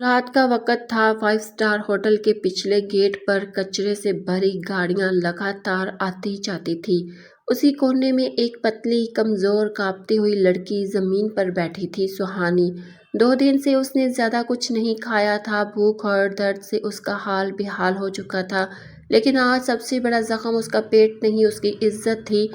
रात का वक़्त था। 5 स्टार होटल के पिछले गेट पर कचरे से भरी गाड़ियां लगातार आती जाती थी। उसी कोने में एक पतली, कमज़ोर, कांपती हुई लड़की ज़मीन पर बैठी थी, सुहानी। 2 दिन से उसने ज़्यादा कुछ नहीं खाया था। भूख और दर्द से उसका हाल बेहाल हो चुका था। लेकिन आज सबसे बड़ा ज़ख्म उसका पेट नहीं, उसकी इज़्ज़त थी।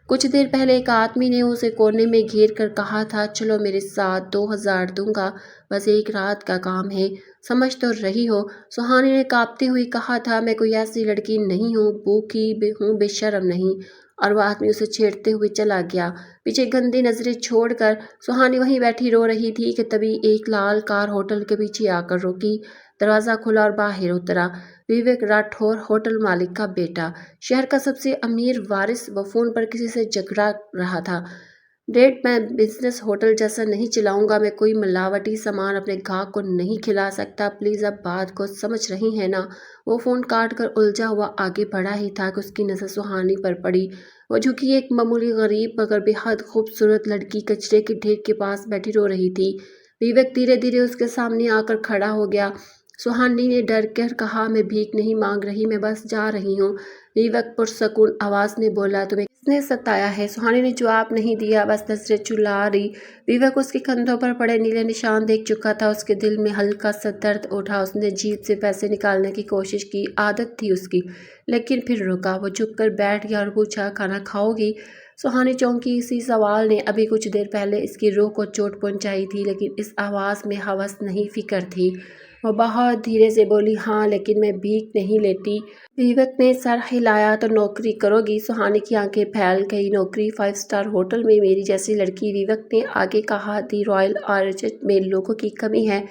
कुछ देर पहले एक आदमी ने उसे कोने में घेर कर कहा था, चलो मेरे साथ, 2000 दूंगा, बस एक रात का काम है, समझ तो रही हो। सुहानी ने कांपते हुए कहा था, मैं कोई ऐसी लड़की नहीं हूँ, भूखी हूँ, बेशर्म नहीं। और वह आदमी उसे छेड़ते हुए चला गया। पीछे गंदी नजरें छोड़कर सुहानी वहीं बैठी रो रही थी कि तभी एक लाल कार होटल के पीछे आकर रुकी। दरवाज़ा खुला और बाहर उतरा विवेक राठौर, होटल मालिक का बेटा, शहर का सबसे अमीर वारिस। वो फोन पर किसी से झगड़ा रहा था। डेट, मैं बिजनेस होटल जैसा नहीं चलाऊंगा, मैं कोई मिलावटी सामान अपने ग्राहक को नहीं खिला सकता, प्लीज़ अब बात को समझ रही है ना। वो फ़ोन काट कर उलझा हुआ आगे बढ़ा ही था कि उसकी नज़र सुहानी पर पड़ी। वो झुकी एक मामूली गरीब मगर बेहद खूबसूरत लड़की कचरे के ढेर के पास बैठी रो रही थी। विवेक धीरे धीरे उसके सामने आकर खड़ा हो गया। सुहानी ने डर कर कहा, मैं भीख नहीं मांग रही, मैं बस जा रही हूँ। विवेक पुरसकून आवाज़ में बोला, तुम्हें किसने सताया है? सुहानी ने जवाब नहीं दिया, बस नजरें चुला रही। विवेक उसके कंधों पर पड़े नीले निशान देख चुका था। उसके दिल में हल्का सा दर्द उठा। उसने जेब से पैसे निकालने की कोशिश की, आदत थी उसकी, लेकिन फिर रुका। वो झुक कर बैठ गया और पूछा, खाना खाओगी? सुहानी चौंकी। इसी सवाल ने अभी कुछ देर पहले इसकी रूह को चोट पहुंचाई थी, लेकिन इस आवाज़ में हवस नहीं, फिक्र थी। वो बहुत धीरे से बोली, हाँ, लेकिन मैं भीख नहीं लेती। विवेक ने सर हिलाया, तो नौकरी करोगी? सुहानी की आंखें फैल गई। नौकरी? 5 स्टार होटल में मेरी जैसी लड़की? विवेक ने आगे कहा, दी रॉयल आर्चेट में लोगों की कमी है,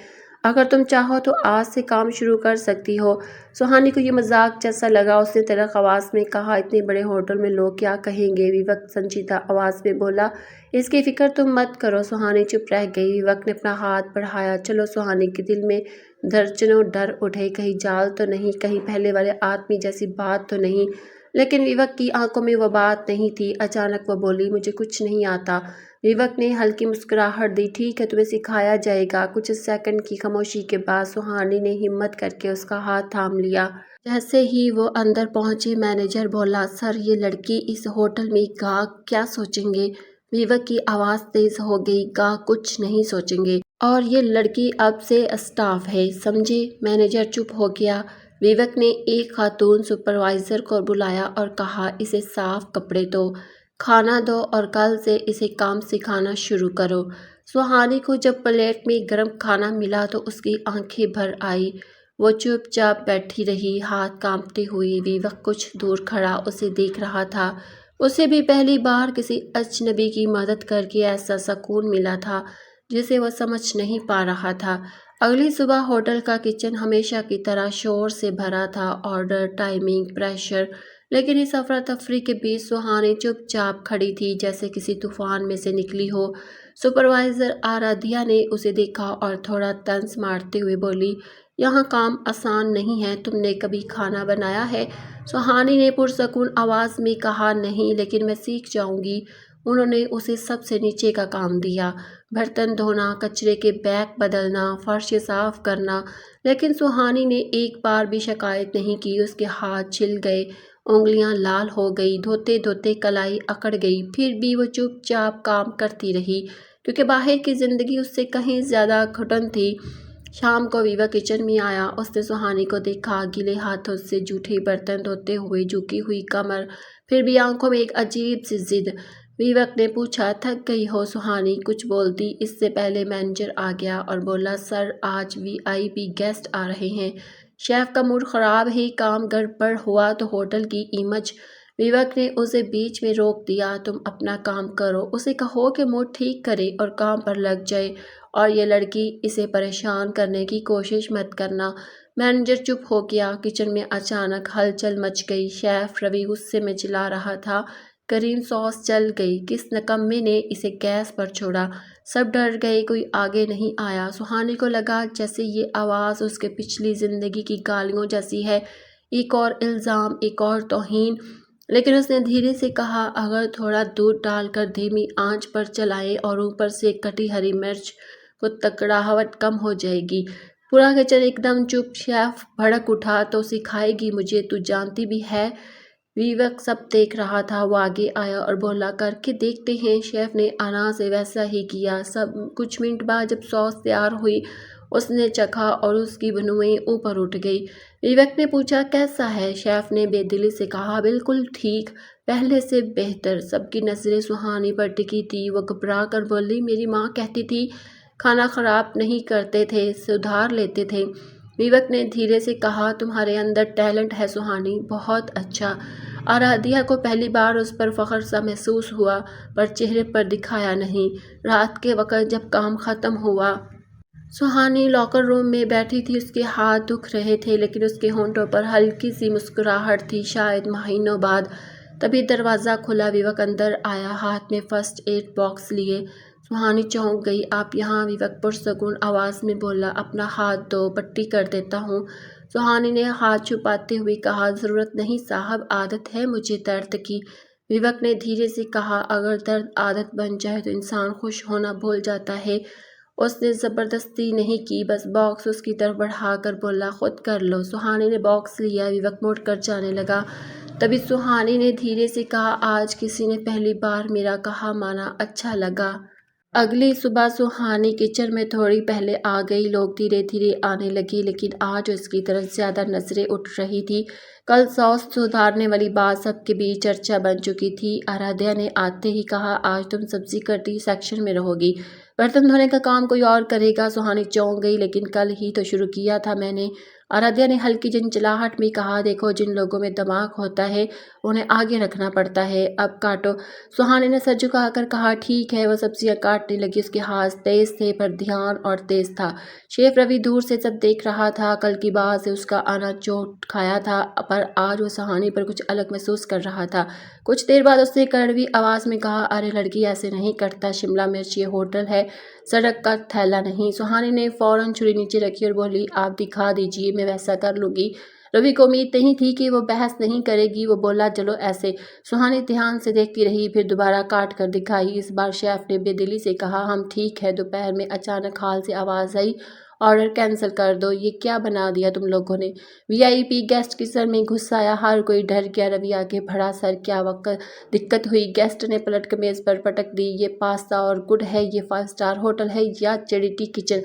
अगर तुम चाहो तो आज से काम शुरू कर सकती हो। सुहानी को ये मजाक जैसा लगा। उसने तल्ख आवाज़ में कहा, इतने बड़े होटल में लोग क्या कहेंगे? विवेक संजीदा आवाज़ में बोला, इसकी फिक्र तुम मत करो। सुहानी चुप रह गई। विवेक ने अपना हाथ बढ़ाया, चलो। सुहानी के दिल में दर्जनों डर उठे, कहीं जाल तो नहीं, कहीं पहले वाले आदमी जैसी बात तो नहीं। लेकिन विवेक की आंखों में वो बात नहीं थी। अचानक वो बोली, मुझे कुछ नहीं आता। विवेक ने हल्की मुस्कुराहट दी, ठीक है, तुम्हें सिखाया जाएगा। कुछ सेकंड की खामोशी के बाद सुहानी ने हिम्मत करके उसका हाथ थाम लिया। जैसे ही वो अंदर पहुंचे, मैनेजर बोला, सर, ये लड़की इस होटल में, ग्राहक क्या सोचेंगे? विवेक की आवाज़ तेज हो गई, ग्राहक कुछ नहीं सोचेंगे, और ये लड़की अब से स्टाफ है, समझे? मैनेजर चुप हो गया। विवेक ने एक खातून सुपरवाइजर को बुलाया और कहा, इसे साफ कपड़े दो, खाना दो और कल से इसे काम सिखाना शुरू करो। सुहानी को जब प्लेट में गर्म खाना मिला तो उसकी आंखें भर आई। वो चुपचाप बैठी रही, हाथ कांपते हुए। विवेक कुछ दूर खड़ा उसे देख रहा था। उसे भी पहली बार किसी अजनबी की मदद करके ऐसा सुकून मिला था जिसे वह समझ नहीं पा रहा था। अगली सुबह होटल का किचन हमेशा की तरह शोर से भरा था, ऑर्डर, टाइमिंग, प्रेशर। लेकिन इस अफरा तफरी के बीच सुहानी चुपचाप खड़ी थी, जैसे किसी तूफान में से निकली हो। सुपरवाइजर आराध्या ने उसे देखा और थोड़ा तंज मारते हुए बोली, यहाँ काम आसान नहीं है, तुमने कभी खाना बनाया है? सुहानी ने पुरसकून आवाज़ में कहा, नहीं, लेकिन मैं सीख जाऊंगी। उन्होंने उसे सबसे नीचे का काम दिया, बर्तन धोना, कचरे के बैग बदलना, फर्श साफ करना। लेकिन सुहानी ने एक बार भी शिकायत नहीं की। उसके हाथ छिल गए, उंगलियां लाल हो गई, धोते धोते कलाई अकड़ गई। फिर भी वो चुपचाप काम करती रही, क्योंकि बाहर की जिंदगी उससे कहीं ज़्यादा घुटन थी। शाम को विवा किचन में आया। उसने सुहानी को देखा, गीले हाथों से जूठे बर्तन धोते हुए, झुकी हुई कमर, फिर भी आंखों में एक अजीब सी जिद। विवेक ने पूछा, थक गई हो? सुहानी कुछ बोलती इससे पहले मैनेजर आ गया और बोला, सर, आज वीआईपी गेस्ट आ रहे हैं, शेफ का मूड खराब है, काम गड़बड़ हुआ तो होटल की इमेज। विवेक ने उसे बीच में रोक दिया, तुम अपना काम करो, उसे कहो कि मूड ठीक करे और काम पर लग जाए, और ये लड़की, इसे परेशान करने की कोशिश मत करना। मैनेजर चुप हो गया। किचन में अचानक हलचल मच गई। शेफ रवि गुस्से में चिल्ला रहा था, करीम सॉस जल गई, किस नकम्मे ने इसे गैस पर छोड़ा? सब डर गए, कोई आगे नहीं आया। सुहानी को लगा जैसे ये आवाज़ उसके पिछली जिंदगी की गालियों जैसी है, एक और इल्ज़ाम, एक और तौहीन। लेकिन उसने धीरे से कहा, अगर थोड़ा दूध डालकर धीमी आंच पर चलाएं और ऊपर से कटी हरी मिर्च, तो कड़ाहट कम हो जाएगी। पूरा किचन एकदम चुप। शेफ भड़क उठा, तो सिखाएगी मुझे, तू जानती भी है। विवेक सब देख रहा था। वो आगे आया और बोला, करके देखते हैं। शेफ ने आना से वैसा ही किया। सब कुछ मिनट बाद जब सॉस तैयार हुई, उसने चखा और उसकी भनुएं ऊपर उठ गई। विवेक ने पूछा, कैसा है? शेफ ने बेदिली से कहा, बिल्कुल ठीक, पहले से बेहतर। सबकी नजरें सुहानी पर टिकी थी। वो घबरा कर बोली, मेरी माँ कहती थी खाना खराब नहीं करते थे, सुधार लेते थे। विवेक ने धीरे से कहा, तुम्हारे अंदर टैलेंट है सुहानी, बहुत अच्छा। आराध्या को पहली बार उस पर फख्र सा महसूस हुआ, पर चेहरे पर दिखाया नहीं। रात के वक़्त जब काम ख़त्म हुआ, सुहानी लॉकर रूम में बैठी थी। उसके हाथ दुख रहे थे, लेकिन उसके होंठों पर हल्की सी मुस्कुराहट थी, शायद महीनों बाद। तभी दरवाज़ा खुला। विवेक अंदर आया, हाथ में फर्स्ट एड बॉक्स लिए। सुहानी चौंक गई। आप यहाँ? विवेक पुरसकून आवाज़ में बोला। अपना हाथ दो, पट्टी कर देता हूँ। सुहानी ने हाथ छुपाते हुए कहा, ज़रूरत नहीं साहब, आदत है मुझे दर्द की। विवेक ने धीरे से कहा, अगर दर्द आदत बन जाए तो इंसान खुश होना भूल जाता है। उसने ज़बरदस्ती नहीं की, बस बॉक्स उसकी तरफ बढ़ाकर बोला, खुद कर लो। सुहानी ने बॉक्स लिया। विवेक मुड़ कर जाने लगा। तभी सुहानी ने धीरे से कहा, आज किसी ने पहली बार मेरा कहा माना, अच्छा लगा। अगली सुबह सुहानी किचन में थोड़ी पहले आ गई। लोग धीरे धीरे आने लगे, लेकिन आज उसकी तरफ ज़्यादा नजरें उठ रही थी। कल सॉस सुधारने वाली बात सबके बीच चर्चा बन चुकी थी। आराध्या ने आते ही कहा, आज तुम सब्जी कटी सेक्शन में रहोगी, बर्तन धोने का काम कोई और करेगा। सुहानी चौंक गई, लेकिन कल ही तो शुरू किया था मैंने। आराध्या ने हल्की झंझलाहट में कहा, देखो जिन लोगों में दिमाग होता है उन्हें आगे रखना पड़ता है, अब काटो। सुहानी ने सर झुकाकर कहा, ठीक है। वो सब्जियां काटने लगी। उसके हाथ तेज थे, पर ध्यान और तेज था। शेफ रवि दूर से सब देख रहा था। कल की बात से उसका आना चोट खाया था, पर आज वो सुहानी पर कुछ अलग महसूस कर रहा था। कुछ देर बाद उसने कड़वी आवाज़ में कहा, अरे लड़की, ऐसे नहीं करता। शिमला मिर्च ये होटल है, सड़क का थैला नहीं। सुहानी ने फौरन छुरी नीचे रखी और बोली, आप दिखा दीजिए, मैं वैसा कर लूँगी। रवि को उम्मीद नहीं थी कि वो बहस नहीं करेगी। वो बोला, चलो ऐसे। सुहानी ध्यान से देखती रही, फिर दोबारा काट कर दिखाई। इस बार शेफ ने बेदिली से कहा, हम ठीक है। दोपहर में अचानक हाल से आवाज़ आई, ऑर्डर कैंसिल कर दो। ये क्या बना दिया तुम लोगों ने? वीआईपी गेस्ट के सर में गुस्सा आया। हर कोई डर गया। रवि आगे बढ़ा, सर क्या वक्त दिक्कत हुई? गेस्ट ने पलट कर मेज़ पर पटक दी, ये पास्ता और गुड है? ये 5 स्टार होटल है या चैरिटी किचन?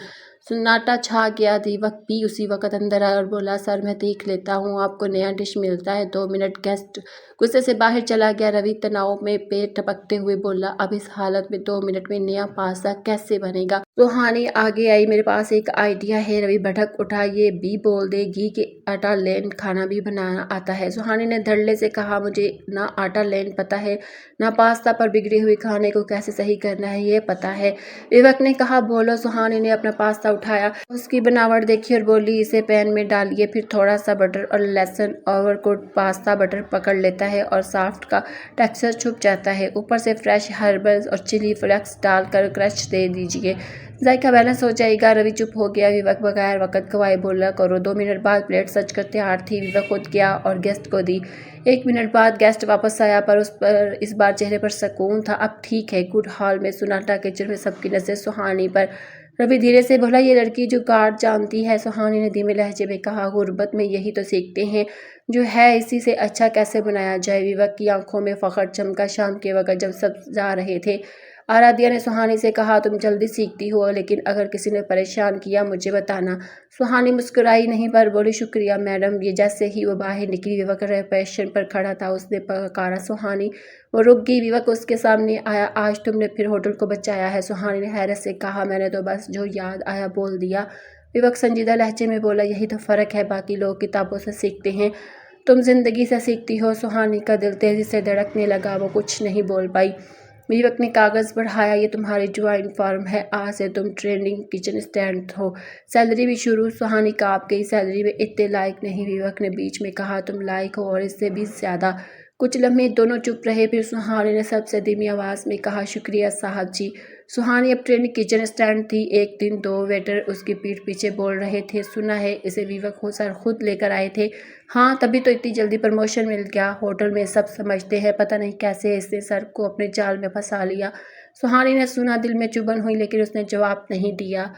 सन्नाटा छा गया। दीपक भी उसी वक्त अंदर आया और बोला, सर मैं देख लेता हूँ, आपको नया डिश मिलता है। 2 मिनट। गेस्ट गुस्से से बाहर चला गया। रवि तनाव में पेट टपकते हुए बोला, अब इस हालत में 2 मिनट में नया पास्ता कैसे बनेगा? सुहानी आगे आई, मेरे पास एक आइडिया है। रवि भड़क उठा, ये भी बोल दे घी के आटा लैंड खाना भी बनाना आता है। सुहानी ने धड़ल्ले से कहा, मुझे ना आटा लैंड पता है, ना पास्ता, पर बिगड़े हुए खाने को कैसे सही करना है ये पता है। विवेक ने कहा, बोलो। सुहानी ने अपना पास्ता उठाया, उसकी बनावट देखी और बोली, इसे पैन में डालिए, फिर थोड़ा सा बटर और लहसुन। ओवरकुक पास्ता बटर पकड़ लेता है और सॉफ्ट का टेक्सचर छुप जाता है। ऊपर से फ्रेश हर्बल्स और चिली फ्लेक्स डालकर क्रश दे दीजिए, जायका बैलेंस हो जाएगा। रवि चुप हो गया। विवेक बगैर वक्त गवाए बोला, करो। 2 मिनट बाद प्लेट सज कर तैयार थी। विवेक खुद गया और गेस्ट को दी। 1 मिनट बाद गेस्ट वापस आया, पर उस पर इस बार चेहरे पर सुकून था। अब ठीक है। गुड हॉल में सुनाटा, किचन में सबकी नजर सुहानी पर। रवि धीरे से बोला, ये लड़की जो गार्ड जानती है। सुहानी ने धीमे लहजे में कहा, गुर्बत में यही तो सीखते हैं, जो है इसी से अच्छा कैसे बनाया जाए। विवेक की आंखों में फखर चमका। शाम के वक्त जब सब जा रहे थे, आराध्या ने सुहानी से कहा, तुम जल्दी सीखती हो, लेकिन अगर किसी ने परेशान किया मुझे बताना। सुहानी मुस्कुराई नहीं, पर बोली, शुक्रिया मैडम। ये जैसे ही वो बाहर निकली, विवेक रिसेप्शन पर खड़ा था। उसने पुकारा, सुहानी। वो रुक गई। विवेक उसके सामने आया, आज तुमने फिर होटल को बचाया है। सुहानी ने हैरत से कहा, मैंने तो बस जो याद आया बोल दिया। विवेक संजीदा लहजे में बोला, यही तो फ़र्क है, बाकी लोग किताबों से सीखते हैं, तुम जिंदगी से सीखती हो। सुहानी का दिल तेजी से धड़कने लगा। वो कुछ नहीं बोल पाई। विवेक ने कागज़ बढ़ाया, ये तुम्हारी ज्वाइंट फर्म है, आज से तुम ट्रेनिंग किचन स्टैंड हो, सैलरी भी शुरू। सुहानी का आपकी सैलरी में इतने लायक नहीं, विवेक ने बीच में कहा, तुम लायक हो और इससे भी ज़्यादा। कुछ लम्हे दोनों चुप रहे, फिर सुहानी ने सबसे धीमी आवाज़ में कहा, शुक्रिया साहब जी। सुहानी अब ट्रेनिंग किचन स्टैंड थी। एक दिन 2 वेटर उसकी पीठ पीछे बोल रहे थे, सुना है इसे विवेक हो सर खुद लेकर आए थे। हाँ, तभी तो इतनी जल्दी प्रमोशन मिल गया। होटल में सब समझते हैं, पता नहीं कैसे इसने सर को अपने जाल में फंसा लिया। सुहानी ने सुना, दिल में चुभन हुई, लेकिन उसने जवाब नहीं दिया।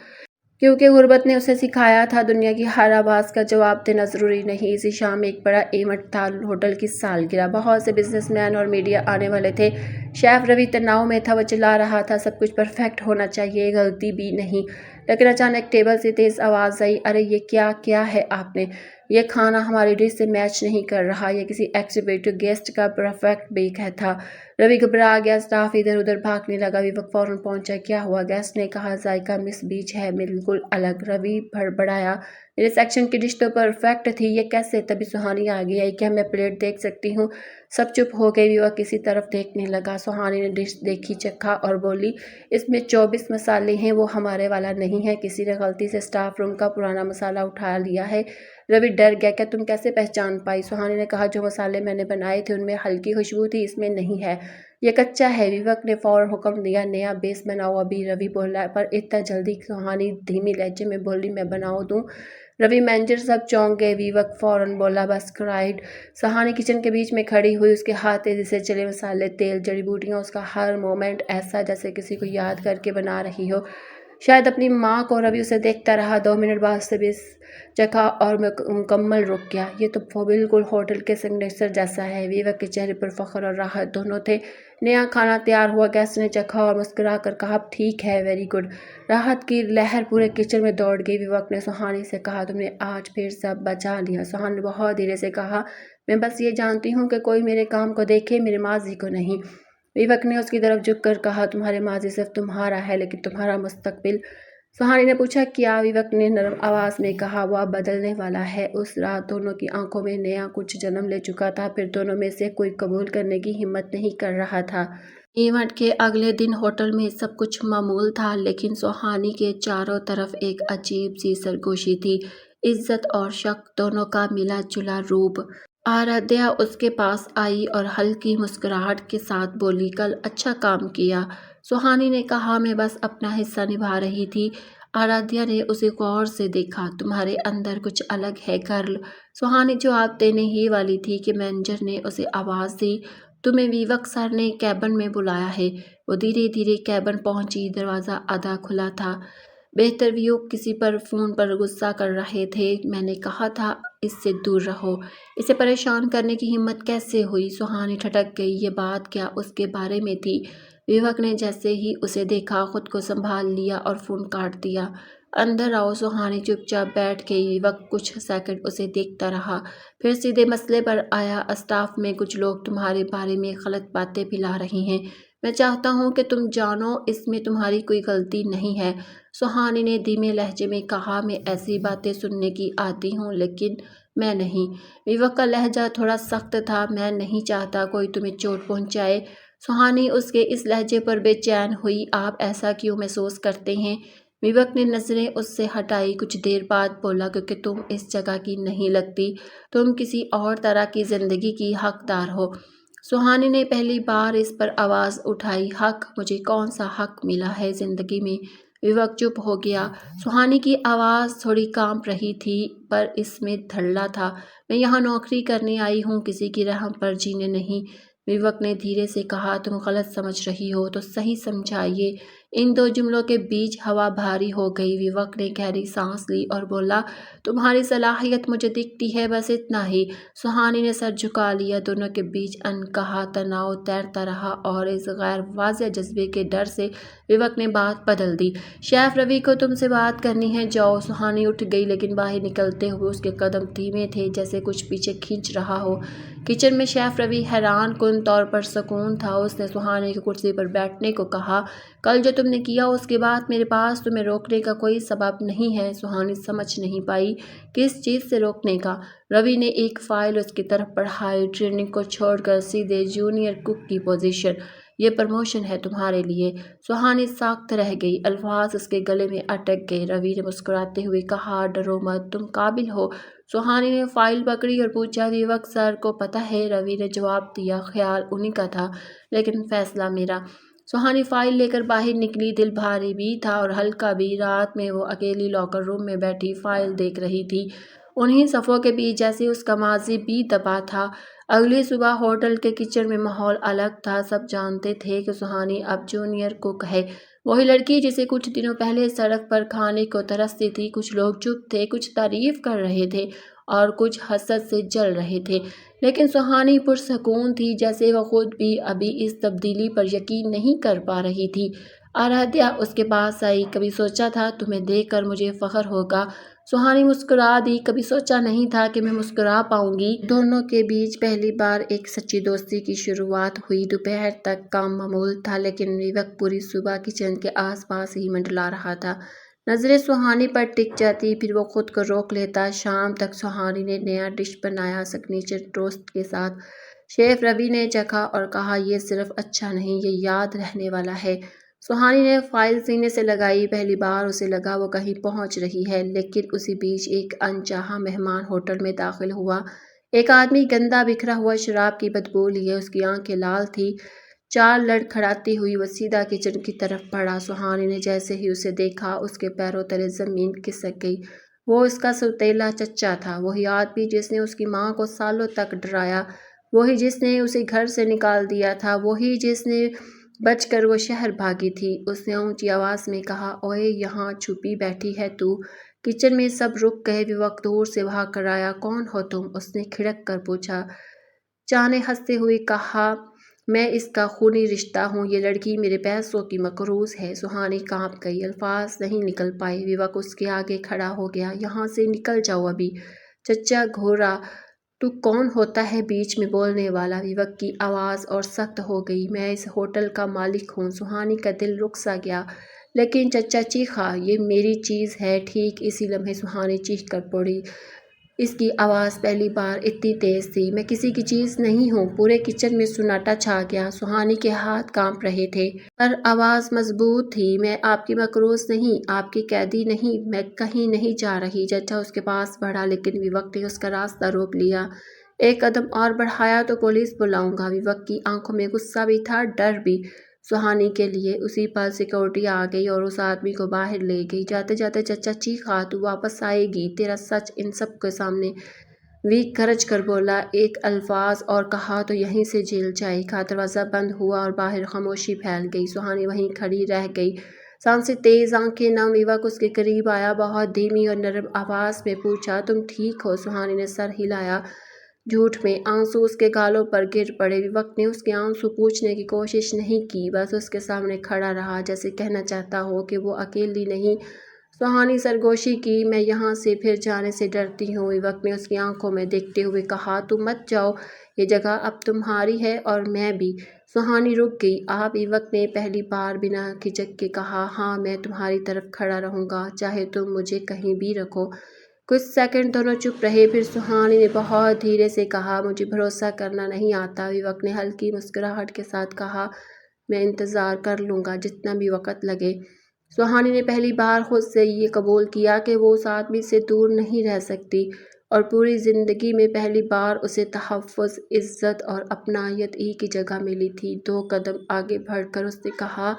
क्योंकि गुर्बत ने उसे सिखाया था दुनिया की हर आवाज़ का जवाब देना ज़रूरी नहीं। इसी शाम एक बड़ा इवेंट था, होटल की सालगिरह। बहुत से बिजनेसमैन और मीडिया आने वाले थे। शेफ रवि तनाव में था, वो चिल्ला रहा था सब कुछ परफेक्ट होना चाहिए, गलती भी नहीं। लेकिन अचानक टेबल से तेज़ आवाज़ आई, अरे ये क्या किया है आपने? ये खाना हमारी डिश से मैच नहीं कर रहा। ये किसी एग्जीक्यूटिव गेस्ट का परफेक्ट बेक है था। रवि घबरा गया, स्टाफ इधर उधर भागने लगा। विवेक फौरन पहुंचा, क्या हुआ? गेस्ट ने कहा, जायका मिस बीच है, बिल्कुल अलग। रवि भड़बड़ाया, मेरे सेक्शन की डिश तो परफेक्ट थी, ये कैसे? तभी सुहानी आ गई, क्या मैं प्लेट देख सकती हूँ? सब चुप हो गए। विवेक किसी तरफ देखने लगा। सुहानी ने डिश देखी, चखा और बोली, इसमें 24 मसाले हैं, वो हमारे वाला नहीं है। किसी ने गलती से स्टाफ रूम का पुराना मसाला उठा लिया है। रवि डर गया, क्या तुम कैसे पहचान पाई? सुहानी ने कहा, जो मसाले मैंने बनाए थे उनमें हल्की खुशबू थी, इसमें नहीं है, ये कच्चा है। विवेक ने फौरन हुक्म दिया, नया बेस बनाओ अभी। रवि बोला, पर इतना जल्दी? सुहानी धीमी लहजे में बोली, मैं बनाओ दूँ? रवि मैनेजर सब चौंक गए। विवेक फौरन बोला, बस क्राइड। सुहानी किचन के बीच में खड़ी हुई, उसके हाथ तेजी से चले। मसाले, तेल, जड़ी बूटियाँ, उसका हर मोमेंट ऐसा जैसे किसी को याद करके बना रही हो, शायद अपनी माँ को। रवि उसे देखता रहा। 2 मिनट बाद से भी चखा और मुकम्मल रुक गया। ये तो वो बिल्कुल होटल के सिग्नेचर जैसा है। विवेक के चेहरे पर फख्र और राहत दोनों थे। नया खाना तैयार हुआ, गेस्ट ने चखा और मुस्कुरा कर कहा, ठीक है, वेरी गुड। राहत की लहर पूरे किचन में दौड़ गई। विवेक ने सुहानी से कहा, तुमने आज फिर सब बचा लिया। सुहानी ने बहुत धीरे से कहा, मैं बस ये जानती हूँ कि कोई मेरे काम को देखे, मेरे माजी को नहीं। विवेक ने उसकी तरफ झुककर कहा, तुम्हारे माजी सिर्फ तुम्हारा है, लेकिन तुम्हारा मुस्तकबिल? सुहानी ने पूछा, क्या? विवेक ने नरम आवाज में कहा, वो अब बदलने वाला है। उस रात दोनों की आंखों में नया कुछ जन्म ले चुका था, फिर दोनों में से कोई कबूल करने की हिम्मत नहीं कर रहा था। इवेंट के अगले दिन होटल में सब कुछ मामूल था, लेकिन सुहानी के चारों तरफ एक अजीब सी सरगोशी थी। इज्जत और शक दोनों का मिला जुला रूप। आराध्या उसके पास आई और हल्की मुस्कुराहट के साथ बोली, कल अच्छा काम किया। सुहानी ने कहा, मैं बस अपना हिस्सा निभा रही थी। आराध्या ने उसे गौर से देखा, तुम्हारे अंदर कुछ अलग है गर्ल। सुहानी जवाब देने ही वाली थी कि मैनेजर ने उसे आवाज़ दी, तुम्हें विवेक सर ने कैबिन में बुलाया है। वो धीरे धीरे कैबिन पहुंची। दरवाज़ा आधा खुला था। बेहतर व्यू किसी पर फ़ोन पर गुस्सा कर रहे थे। मैंने कहा था इससे दूर रहो। इसे परेशान करने की हिम्मत कैसे हुई? सुहानी ठटक गई। ये बात क्या उसके बारे में थी? विवेक ने जैसे ही उसे देखा खुद को संभाल लिया और फ़ोन काट दिया। अंदर आओ। सुहानी चुपचाप बैठ गई। विवेक कुछ सेकंड उसे देखता रहा, फिर सीधे मसले पर आया। स्टाफ में कुछ लोग तुम्हारे बारे में गलत बातें फैला रहे हैं। मैं चाहता हूँ कि तुम जानो इसमें तुम्हारी कोई गलती नहीं है। सुहानी ने धीमे लहजे में कहा, मैं ऐसी बातें सुनने की आदी हूँ, लेकिन मैं नहीं। विवेक का लहजा थोड़ा सख्त था। मैं नहीं चाहता कोई तुम्हें चोट पहुँचाए। सुहानी उसके इस लहजे पर बेचैन हुई। आप ऐसा क्यों महसूस करते हैं? विवेक ने नज़रें उससे हटाई। कुछ देर बाद बोला, क्योंकि तुम इस जगह की नहीं लगती, तुम किसी और तरह की ज़िंदगी की हकदार हो। सुहानी ने पहली बार इस पर आवाज़ उठाई। हक? मुझे कौन सा हक मिला है ज़िंदगी में? विवेक चुप हो गया। सुहानी की आवाज़ थोड़ी कांप रही थी, पर इसमें धड़ल्ला था। मैं यहाँ नौकरी करने आई हूँ, किसी की रहम पर जीने नहीं। विवेक ने धीरे से कहा, तुम गलत समझ रही हो तो सही समझाइए। इन दो जुमलों के बीच हवा भारी हो गई। विवेक ने गहरी सांस ली और बोला, तुम्हारी सलाहियत मुझे दिखती है, बस इतना ही। सुहानी ने सर झुका लिया। दोनों के बीच अनकहा तनाव तैरता रहा और इस गैर वाज़ेह जज्बे के डर से विवेक ने बात बदल दी। शेफ रवि को तुमसे बात करनी है, जाओ। सुहानी उठ गई, लेकिन बाहर निकलते हुए उसके कदम धीमे थे, जैसे कुछ पीछे खींच रहा हो। किचन में शेफ रवि हैरान कुन तौर पर सुकून था। उसने सुहानी की कुर्सी पर बैठने को कहा, कल जो तुमने किया उसके बाद मेरे पास तुम्हें रोकने का कोई सबब नहीं है। सुहानी समझ नहीं पाई, किस चीज़ से रोकने का? रवि ने एक फाइल उसकी तरफ बढ़ाई। ट्रेनिंग को छोड़कर सीधे जूनियर कुक की पोजीशन, ये प्रमोशन है तुम्हारे लिए। सुहानी सख्त रह गई, अल्फाज उसके गले में अटक गए। रवि ने मुस्कुराते हुए कहा, डरो मत, तुम काबिल हो। सुहानी ने फाइल पकड़ी और पूछा, विवेक सर को पता है? रवि ने जवाब दिया, ख्याल उन्हीं का था, लेकिन फैसला मेरा। सुहानी फाइल लेकर बाहर निकली। दिल भारी भी था और हल्का भी। रात में वो अकेली लॉकर रूम में बैठी फाइल देख रही थी। उन्हीं सफ़ों के बीच जैसे उसका माजी भी दबा था। अगली सुबह होटल के किचन में माहौल अलग था। सब जानते थे कि सुहानी अब जूनियर कुक है। वही लड़की जिसे कुछ दिनों पहले सड़क पर खाने को तरसती थी। कुछ लोग चुप थे, कुछ तारीफ कर रहे थे और कुछ हसद से जल रहे थे, लेकिन सुहानी पुरसकून थी, जैसे वह खुद भी अभी इस तब्दीली पर यकीन नहीं कर पा रही थी। आराध्या उसके पास आई। कभी सोचा था तुम्हें देखकर मुझे फख्र होगा? सुहानी मुस्कुरा दी। कभी सोचा नहीं था कि मैं मुस्कुरा पाऊंगी। दोनों के बीच पहली बार एक सच्ची दोस्ती की शुरुआत हुई। दोपहर तक काम मामूल था, लेकिन विवेक पूरी सुबह किचन के आसपास ही मंडला रहा था। नजरें सुहानी पर टिक जाती, फिर वो खुद को रोक लेता। शाम तक सुहानी ने नया डिश बनाया, सिग्नेचर टोस्ट के साथ। शेफ रवि ने चखा और कहा, यह सिर्फ अच्छा नहीं, ये याद रहने वाला है। सुहानी ने फाइल सीने से लगाई। पहली बार उसे लगा वो कहीं पहुंच रही है, लेकिन उसी बीच एक अनचाहा मेहमान होटल में दाखिल हुआ। एक आदमी गंदा बिखरा हुआ शराब की बदबू लिए, उसकी आंखें लाल थी। चाल लड़खड़ाती हुई वो सीधा किचन की तरफ बढ़ा। सुहानी ने जैसे ही उसे देखा, उसके पैरों तले जमीन खिसक गई। वो उसका सौतेला चच्चा था, वही आदमी जिसने उसकी माँ को सालों तक डराया, वही जिसने उसे घर से निकाल दिया था, वही जिसने बचकर वो शहर भागी थी। उसने ऊंची आवाज में कहा, ओए, यहाँ छुपी बैठी है तू? किचन में सब रुक गए। विवेक दूर से भाग कर आया। कौन हो तुम? उसने खिड़क कर पूछा। चाह ने हंसते हुए कहा, मैं इसका खूनी रिश्ता हूँ। ये लड़की मेरे पैसों की मकरूज है। सुहानी कांप गई, अल्फाज नहीं निकल पाए। विवेक उसके आगे खड़ा हो गया। यहाँ से निकल जाओ अभी। चच्चा घोरा, तू कौन होता है बीच में बोलने वाला? विवेक की आवाज़ और सख्त हो गई। मैं इस होटल का मालिक हूँ। सुहानी का दिल रुक सा गया, लेकिन चच्चा चीखा, ये मेरी चीज़ है। ठीक इसी लम्हे सुहानी चीख कर पड़ी। इसकी आवाज़ पहली बार इतनी तेज़ थी। मैं किसी की चीज़ नहीं हूँ। पूरे किचन में सन्नाटा छा गया। सुहानी के हाथ कांप रहे थे, पर आवाज़ मजबूत थी। मैं आपकी मकरूज नहीं, आपकी कैदी नहीं, मैं कहीं नहीं जा रही। चचा उसके पास बढ़ा, लेकिन विवेक ने उसका रास्ता रोक लिया। एक कदम और बढ़ाया तो पुलिस बुलाऊंगा। विवेक की आंखों में गुस्सा भी था, डर भी। सुहानी के लिए उसी पर सिक्योरिटी आ गई और उस आदमी को बाहर ले गई। जाते जाते चचा चीखा, तू वापस आएगी? तेरा सच इन सब के सामने। वीक गरज कर बोला एक अल्फाज और कहा तो यहीं से जेल जाएगा। दरवाज़ा बंद हुआ और बाहर खामोशी फैल गई। सुहानी वहीं खड़ी रह गई, सांसें तेज, आंखें नम। विवेक उसके करीब आया, बहुत धीमी और नरम आवाज़ में पूछा, तुम ठीक हो? सुहानी ने सर हिलाया। झूठ में आंसू उसके गालों पर गिर पड़े। विवेक ने उसके आंसू पूछने की कोशिश नहीं की, बस उसके सामने खड़ा रहा, जैसे कहना चाहता हो कि वो अकेली नहीं। सुहानी सरगोशी की, मैं यहाँ से फिर जाने से डरती हूँ। विवेक ने उसकी आंखों में देखते हुए कहा, तुम मत जाओ, ये जगह अब तुम्हारी है और मैं भी। सुहानी रुक गई। आप? विवेक ने पहली बार बिना खिझक के कहा। हाँ, मैं तुम्हारी तरफ खड़ा रहूँगा, चाहे तुम मुझे कहीं भी रखो। कुछ सेकंड दोनों चुप रहे, फिर सुहानी ने बहुत धीरे से कहा, मुझे भरोसा करना नहीं आता। विवेक ने हल्की मुस्कुराहट के साथ कहा, मैं इंतज़ार कर लूँगा, जितना भी वक़्त लगे। सुहानी ने पहली बार खुद से ये कबूल किया कि वो उस आदमी से दूर नहीं रह सकती, और पूरी ज़िंदगी में पहली बार उसे तहफ़्फ़ुज़, इज़्ज़त और अपनायत ही की जगह मिली थी। 2 कदम आगे बढ़कर उसने कहा,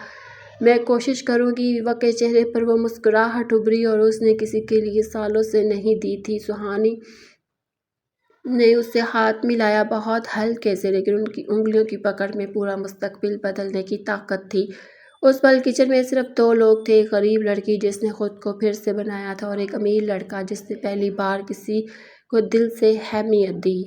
मैं कोशिश करूँगी। विवेक के चेहरे पर वो मुस्कुराहट उभरी और उसने किसी के लिए सालों से नहीं दी थी। सुहानी ने उससे हाथ मिलाया, बहुत हल्के से, लेकिन उनकी उंगलियों की पकड़ में पूरा मुस्तकबिल बदलने की ताकत थी। उस पल किचन में सिर्फ 2 लोग थे, एक गरीब लड़की जिसने खुद को फिर से बनाया था और एक अमीर लड़का जिसने पहली बार किसी को दिल से अहमियत दी।